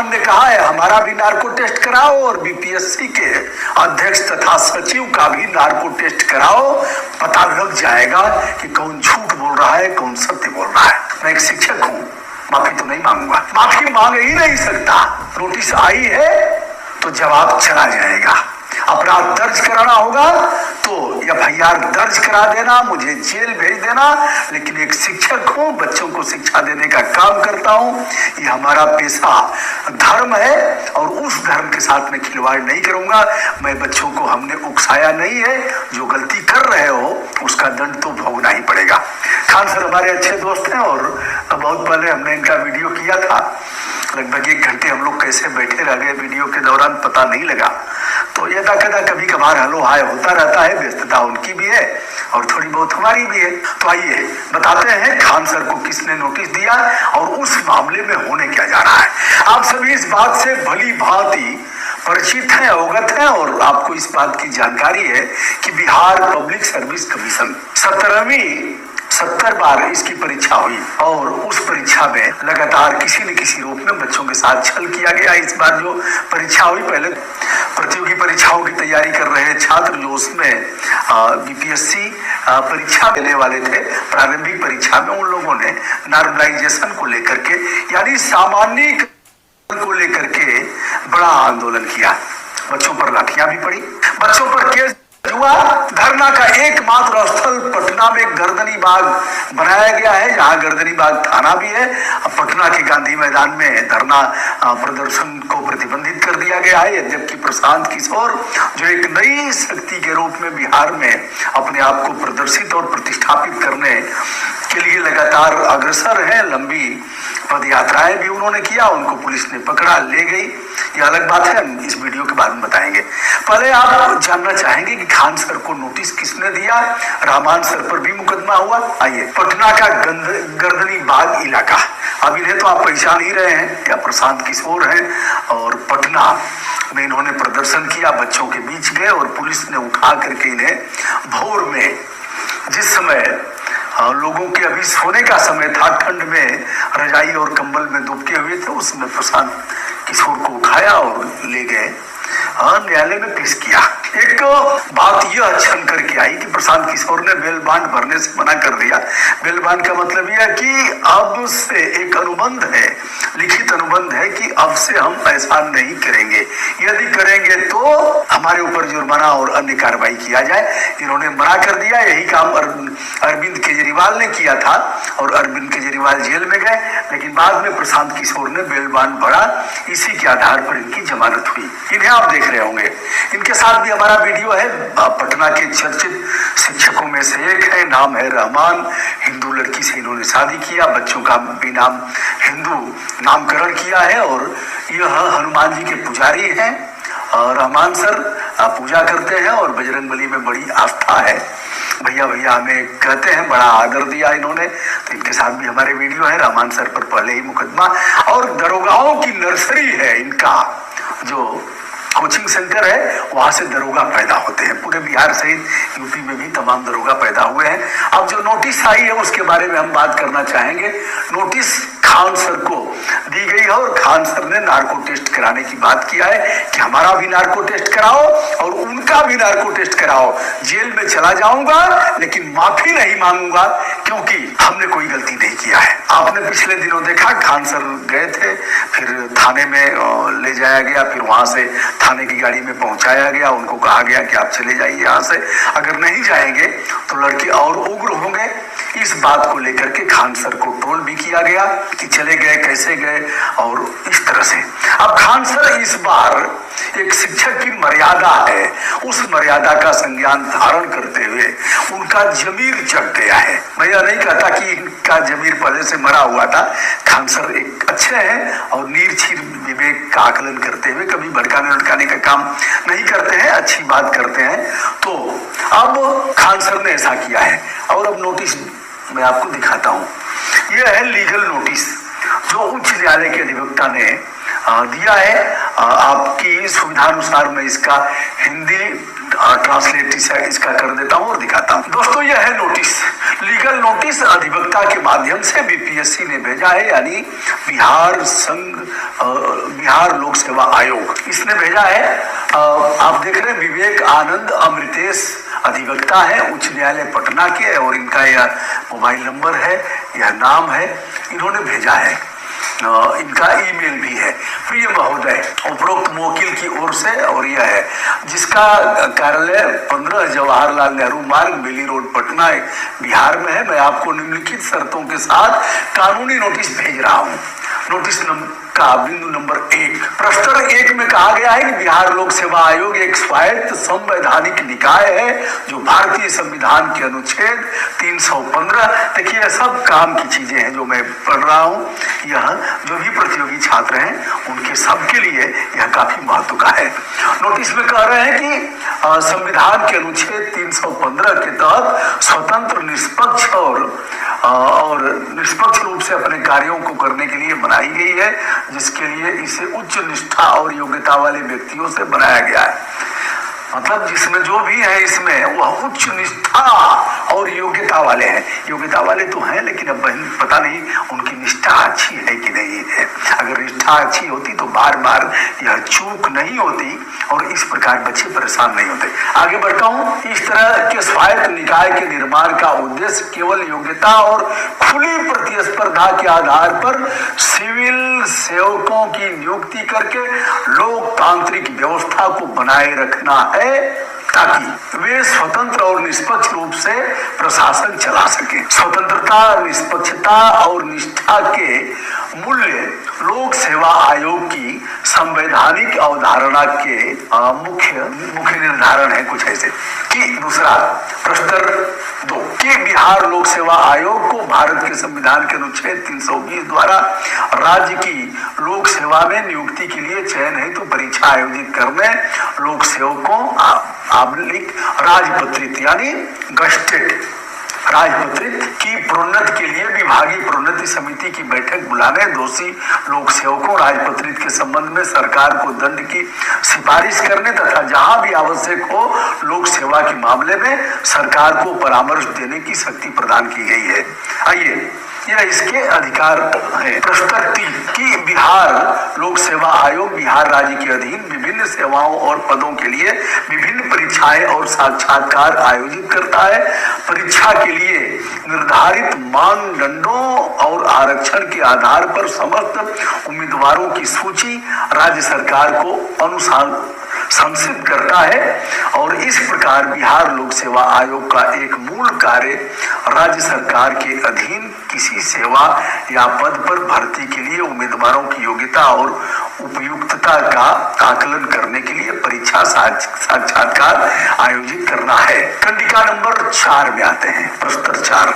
खान ने कहा है हमारा भी नार्को टेस्ट कराओ और बीपीएससी के अध्यक्ष तथा सचिव का भी नार्को टेस्ट कराओ, पता लग जाएगा कि कौन झूठ बोल रहा है कौन सत्य बोल रहा है। मैं एक शिक्षक हूँ, माफी तो नहीं मांगूंगा, माफी मांग ही नहीं सकता। नोटिस आई है तो जवाब चला जाएगा। अपराध दर्ज कराना होगा तो एफआईआर दर्ज करा देना, मुझे जेल भेज देना, लेकिन एक शिक्षक हूँ, बच्चों को शिक्षा देने का काम करता हूँ, ये हमारा पेशा धर्म है और उस धर्म के साथ मैं खिलवाड़ नहीं करूंगा। मैं बच्चों को हमने उकसाया नहीं है, जो गलती कर रहे हो उसका दंड तो भोगना ही पड़ेगा। खान सर हमारे अच्छे दोस्त हैं और बहुत पहले हमने इनका वीडियो किया था, लगभग 1 घंटे हम लोग कैसे बैठे रह गए वीडियो के दौरान पता नहीं लगा। तो ये ताकदा कभी कभार हलो हाय होता रहता है, व्यस्तता उनकी भी है और थोड़ी बहुत हमारी भी है। तो आइए बताते हैं खान सर को किसने नोटिस दिया और उस मामले में होने क्या जा रहा है। आप सभी इस बात से भली भांति परिचित हैं, अवगत हैं और आपको इस बात की जानकारी है कि बिहार पब्लिक सर्विस कमीशन 70 बार इसकी परीक्षा हुई और उस परीक्षा में लगातार किसी न किसी रूप में बच्चों के साथ छल किया गया। इस बार जो परीक्षा हुई, पहले प्रतियोगी परीक्षाओं की तैयारी कर रहे छात्र जो उसमें बीपीएससी परीक्षा देने वाले थे, प्रारंभिक परीक्षा में उन लोगों ने नॉर्मलाइजेशन को लेकर के यानी सामान्यीकरण को लेकर के बड़ा आंदोलन किया। बच्चों पर लाठियां भी पड़ी, बच्चों पर केस हुआ। धरना का एकमात्र स्थल पटना में गर्दनी बाग बनाया गया है, जहां गर्दनी बाग थाना भी है। पटना के गांधी मैदान में धरना प्रदर्शन को प्रतिबंधित कर दिया गया है, जबकि प्रशांत किशोर जो एक नई शक्ति के रूप में बिहार में अपने आप को प्रदर्शित और प्रतिष्ठापित करने के लिए लगातार अग्रसर है, लंबी पद यात्राएं भी उन्होंने किया, उनको पुलिस ने पकड़ा ले गई। ये अलग बात है, हम इस वीडियो के बाद में बताएंगे। पहले आप जानना चाहेंगे कि खान सर को नोटिस किसने दिया। रहमान सर पर भी मुकदमा हुआ। आइए, पटना का गर्दनी बाग इलाका, अब इन्हें तो आप पहचान ही रहे हैं, क्या प्रशांत किशोर हैं और पटना में इन्होंने प्रदर्शन किया, बच्चों के बीच गए और पुलिस ने उठा करके इन्हें भोर में, जिस समय लोगों के अभी सोने का समय था, ठंड में रजाई और कंबल में दुबके हुए थे, उसमें प्रशांत किशोर को उठाया और ले गए न्यायालय में पेश किया। एक बात यह छन करके आई कि प्रशांत किशोर ने बेल बांड भरने से मना कर दिया। बेल बांड का मतलब यह है कि अब से एक अनुबंध है, लिखित अनुबंध है कि अब से हम ऐसा नहीं करेंगे, यदि करेंगे तो हमारे ऊपर जुर्माना और अन्य कार्रवाई किया जाए। इन्होंने मना कर दिया। यही काम अरविंद केजरीवाल ने किया था और अरविंद केजरीवाल जेल में गए, लेकिन बाद में प्रशांत किशोर ने बेल बांड भरा, इसी के आधार पर इनकी जमानत हुई। इन्हें आप देख रहे होंगे, इनके साथ भी हमारा वीडियो है। पटना के चर्चित शिक्षकों में से एक है, नाम है रहमान। हिंदू लड़की से इन्होंने शादी किया, बच्चों का भी नाम हिंदू नामकरण किया है और यह हनुमान जी के पुजारी हैं। रहमान सर पूजा करते हैं और बजरंगबली में बड़ी आस्था है। भैया भैया हमें कहते हैं, बड़ा आदर दिया इन्होंने। तो इनके साथ भी हमारे वीडियो है। रहमान सर पर पहले ही मुकदमा और दरोगाओं की नर्सरी है इनका, जो कोचिंग सेंटर है, वहां से दरोगा पैदा होते हैं। पूरे बिहार सहित यूपी में भी तमाम दरोगा पैदा हुए हैं। अब जो नोटिस आई है उसके बारे में हम बात करना चाहेंगे। नोटिस खान सर को दी गई है और खान सर ने नार्को टेस्ट कराने की बात किया है कि हमारा भी नार्को टेस्ट कराओ और उनका भी नार्को टेस्ट कराओ। जेल में चला जाऊंगा लेकिन माफी नहीं मांगूंगा, क्योंकि हमने कोई गलती नहीं किया है। आपने पिछले दिनों देखा, खान सर गए थे, फिर थाने में ले जाया गया, फिर वहां से थाने की गाड़ी में पहुंचाया गया। उनको कहा गया कि आप चले जाइए यहाँ से, अगर नहीं जाएंगे तो लड़के और उग्र होंगे। इस बात को लेकर के खान सर को ट्रोल भी किया गया कि चले गए, कैसे गए और इस तरह से। अब खान सर इस बार एक शिक्षक की मर्यादा है, उस मर्यादा का संज्ञान धारण करते हुए उनका जमीर जग गया है। मैं यह नहीं कहता कि इनका जमीर पहले से मरा हुआ था। खान सर एक अच्छे हैं और निर्छीर विवेक का आकलन करते हुए कभी भड़काने लटकाने का काम नहीं करते हैं, अच्छी बात करते हैं। तो अब खान सर ने ऐसा किया है और अब नोटिस मैं आपको दिखाता हूं। यह है लीगल नोटिस जो उच्च न्यायालय के अधिवक्ता ने दिया है। आपकी सुविधा अनुसार मैं इसका हिंदी ट्रांसलेट इसका कर देता हूं और दिखाता हूं। दोस्तों यह है नोटिस, लीगल नोटिस अधिवक्ता के माध्यम से बीपीएससी ने भेजा है, यानी बिहार लोक सेवा आयोग इसने भेजा है। आप देख रहे हैं विवेक आनंद अमृतेश अधिवक्ता है उच्च न्यायालय पटना के, और इनका यह मोबाइल नंबर है, यह नाम है, इन्होंने भेजा है, इनका ईमेल भी है। प्रिय महोदय, उपरोक्त वकील की ओर से, और यह है जिसका कार्यालय 15 जवाहरलाल नेहरू मार्ग, बेली रोड, पटना बिहार में है। मैं आपको निम्नलिखित शर्तों के साथ कानूनी नोटिस भेज रहा हूं। नोटिस का बिंदु नंबर 1, प्रस्तर 1 में कहा गया है कि बिहार लोक सेवा आयोग एक स्वायत्त संवैधानिक निकाय है जो भारतीय संविधान के अनुच्छेद 315, देखिए सब काम की चीजें हैं जो मैं पढ़ रहा हूं, यह जो भी प्रतियोगी छात्र हैं उनके सबके लिए यह काफी महत्व का है। नोटिस में कह रहे हैं कि संविधान के अनुच्छेद 315 के तहत स्वतंत्र, निष्पक्ष और निष्पक्ष रूप से अपने कार्यों को करने के लिए बनाई गई है, जिसके लिए इसे उच्च निष्ठा और योग्यता वाले व्यक्तियों से बनाया गया है। मतलब जिसमें जो भी है इसमें वह उच्च निष्ठा और योग्यता वाले हैं। योग्यता वाले तो हैं, लेकिन अब पता नहीं उनकी निष्ठा अच्छी है कि नहीं है। अगर निष्ठा अच्छी होती तो बार बार यह चूक नहीं होती और इस प्रकार बच्चे परेशान नहीं होते। आगे बढ़ता हूं। इस तरह के स्वायत्त निकाय के निर्माण का उद्देश्य केवल योग्यता और खुली प्रतिस्पर्धा के आधार पर सिविल सेवकों की नियुक्ति करके लोकतांत्रिक व्यवस्था को बनाए रखना है, ताकि वे स्वतंत्र और निष्पक्ष रूप से प्रशासन चला सके। स्वतंत्रता, निष्पक्षता और निष्ठा के मूल्य लोक सेवा आयोग की संवैधानिक अवधारणा के मुख्य निर्धारण है कुछ ऐसे कि दूसरा प्रस्तर 2 कि बिहार लोक सेवा आयोग को भारत के संविधान के अनुच्छेद 320 द्वारा राज्य की लोक सेवा में नियुक्ति के लिए चयन हेतु परीक्षा आयोजित करने, लोक सेवकों राजपत्रित यानी गस्टेड राजपत्रित की प्रोन्नति के लिए विभागीय प्रोन्नति समिति की बैठक बुलाने, दोषी लोक सेवकों राजपत्रित के संबंध में सरकार को दंड की सिफारिश करने तथा जहां भी आवश्यक हो लोक सेवा के मामले में सरकार को परामर्श देने की शक्ति प्रदान की गई है। आइए यह इसके अधिकार है। प्रस्तर 3 कि बिहार लोक सेवा आयोग बिहार राज्य के अधीन विभिन्न सेवाओं और पदों के लिए विभिन्न परीक्षाएं और साक्षात्कार आयोजित करता है। परीक्षा के लिए निर्धारित मानदंडों और आरक्षण के आधार पर समस्त उम्मीदवारों की सूची राज्य सरकार को संसिद्ध करता है, और इस प्रकार बिहार लोक सेवा आयोग का एक मूल कार्य राज्य सरकार के अधीन किसी सेवा या पद पर भर्ती के लिए उम्मीदवारों की योग्यता और उपयुक्तता का आकलन करने के लिए परीक्षा साक्षात्कार आयोजित करना है। कंडिका नंबर 4 में आते हैं। प्रस्तर 4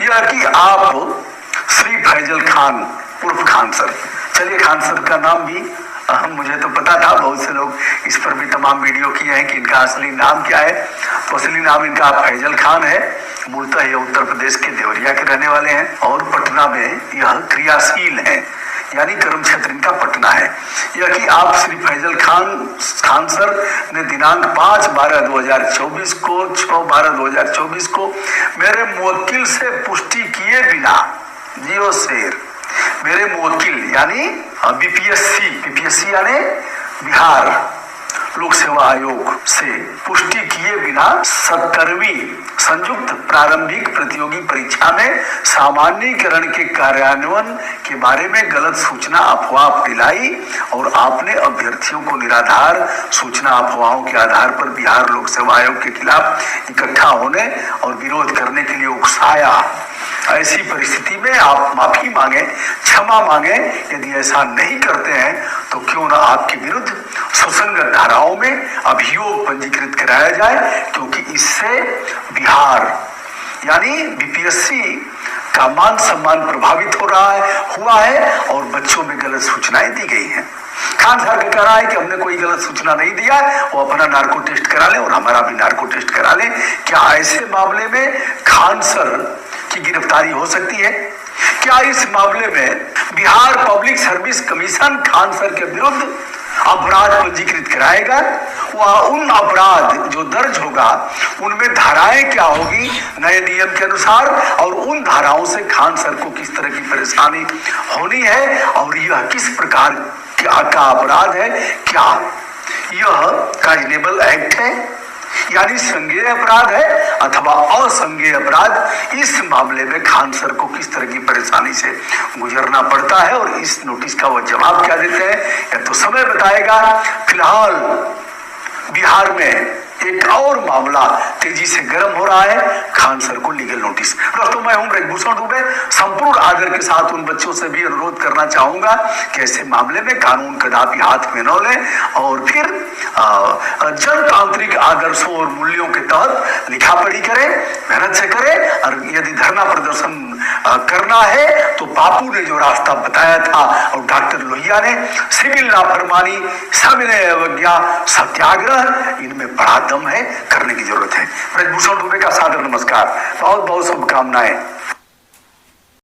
यह कि आप श्री फैजल खान उर्फ खान सर, चलिए खान सर का नाम भी मुझे तो पता था, बहुत से लोग इस पर भी तमाम वीडियो किए हैं कि इनका असली नाम क्या है। तो असली नाम इनका फैजल खान है। मूलतः ये उत्तर प्रदेश के देवरिया के रहने वाले हैं और पटना में यह क्रियाशील है, यानी कर्म क्षेत्र इनका पटना है। यह कि आप श्री फैजल खान सर ने दिनांक 5/12/2024 को 6/12/2024 को मेरे मुवक्किल से पुष्टि किए बिना जियो शेर मेरे मुवक्किल यानी बीपीएससी यानी बिहार लोक सेवा आयोग से पुष्टि किए बिना 70वीं संयुक्त प्रारंभिक प्रतियोगी परीक्षा में सामान्यीकरण के कार्यान्वयन के बारे में गलत सूचना अफवाह फैलाई और आपने अभ्यर्थियों को निराधार सूचना अफवाहों के आधार पर बिहार लोक सेवा आयोग के खिलाफ इकट्ठा होने और विरोध करने के लिए उकसाया। ऐसी परिस्थिति में आप माफी मांगे, क्षमा मांगे। यदि ऐसा नहीं करते हैं तो क्यों न आपके विरुद्ध सुसंगत धाराओं में अभियोग पंजीकृत कराया जाए, क्योंकि इससे बिहार यानी बीपीएससी का मान सम्मान प्रभावित हुआ है और बच्चों में गलत सूचनाएं दी गई हैं। खान सर का कह रहा है कि हमने कोई गलत सूचना नहीं दिया है, वो अपना नार्को टेस्ट करा ले और हमारा भी नार्को टेस्ट करा ले। क्या ऐसे मामले में खान सर की गिरफ्तारी हो सकती है? क्या इस मामले में Bihar public service commission Khan sir के विरुद्ध अपराध पंजीकृत कराएगा, वह उन अपराध जो दर्ज होगा उनमें धाराएं क्या होगी नए नियम के अनुसार, और उन धाराओं से खान सर को किस तरह की परेशानी होनी है, और यह किस प्रकार का अपराध है, क्या यह काइजनेबल एक्ट है यानी संज्ञेय अपराध है अथवा असंज्ञेय अपराध। इस मामले में खान सर को किस तरह की परेशानी से गुजरना पड़ता है और इस नोटिस का वह जवाब क्या देते हैं यह तो समय बताएगा। फिलहाल बिहार में एक और मामला तेजी से गर्म हो रहा है, खान सर को लीगल नोटिस। दोस्तों मैं हूं ब्रजभूषण दुबे, संपूर्ण आदर के साथ उन बच्चों से भी अनुरोध करना चाहूंगा कि ऐसे मामले में कानून कदापि हाथ में न लें और फिर जनतांत्रिक आदर्शों और मूल्यों के तहत लिखा पढ़ी करें, मेहनत से करें, और यदि धरना प्रदर्शन करना है तो बापू ने जो रास्ता बताया था और डॉक्टर लोहिया ने, सिविल लापरवाही, सविनय अवज्ञा, सत्याग्रह, इनमें बड़ा दम है, करने की जरूरत है। ब्रजभूषण दुबे का सादर नमस्कार, बहुत बहुत शुभकामनाएं।